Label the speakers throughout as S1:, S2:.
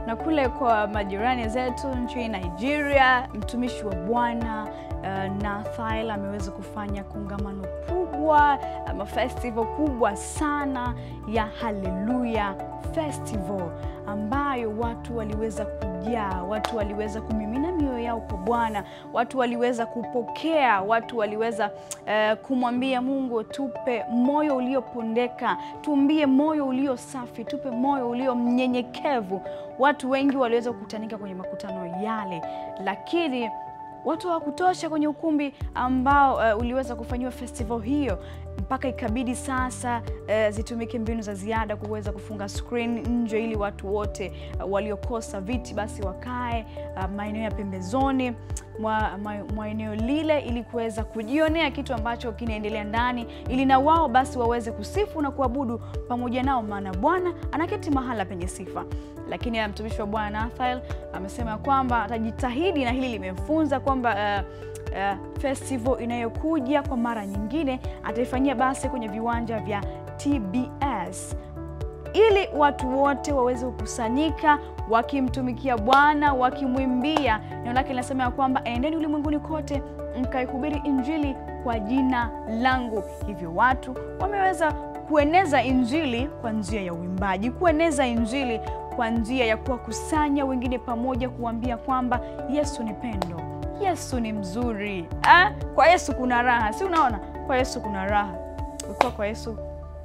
S1: na kule kwa majirani zetu nchini Nigeria, mtumishi wa Bwana Nathaniel ameweza kufanya kongamano kubwa, festival kubwa sana ya Hallelujah Festival, ambayo watu waliweza kujaa, watu waliweza kumimina mioyo yao kwa Bwana, watu waliweza kupokea, watu waliweza kumwambia Mungu, tupe moyo uliopondeka, tumbie moyo ulio safi, tupe moyo ulio mnyenyekevu. Watu wengi waliweza kukutanika kwenye makutano yale, lakini watu hawakutosha kwenye ukumbi ambao uliweza kufanywa festival hiyo, mpaka ikabidi sasa zitumike mbinu za ziada kuweza kufunga screen nje ili watu wote waliokosa viti basi wakae maeneo ya pembezoni mwa eneo lile, ili kuweza kujionea kitu ambacho kinaendelea ndani, ili na wao basi waweze kusifu na kuabudu pamoja nao, maana Bwana anaketi mahala penye sifa. Lakini mtumishi wa Bwana Nathaniel amesema kwamba atajitahidi, na hili limemfunza kwamba festival inayokuja kwa mara nyingine ataifanyia basi kwenye viwanja vya TBS, ili watu wote waweze kukusanyika wakimtumikia Bwana, wakimwimbia. Neno lake linasema kwamba endeni ulimwenguni kote mkaihubiri injili kwa jina langu. Hivyo watu wameweza kueneza injili kwa njia ya uimbaji, kueneza injili kwa njia ya kuwakusanya wengine pamoja, kuambia kwamba Yesu ni pendo, Yesu ni mzuri. Kwa Yesu kuna raha. Si unaona? Kwa Yesu kuna raha. Ukiwa kwa Yesu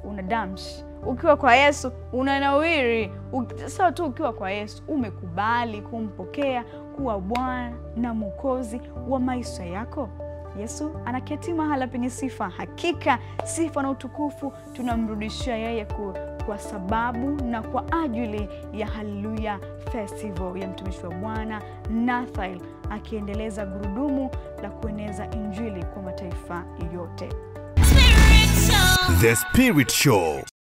S1: unadamshi. Ukiwa kwa Yesu unanawiri. Sasa tu ukiwa kwa Yesu umekubali kumpokea kuwa Bwana na Mwokozi wa maisha yako. Yesu anaketi mahala penye sifa. Hakika sifa na utukufu tunamrudishia yeye kwa sababu na kwa ajili ya Hallelujah Festival ya mtumishi wa Bwana Nathaniel, akiendeleza gurudumu la kueneza injili kwa mataifa yote.
S2: The Spirit Show.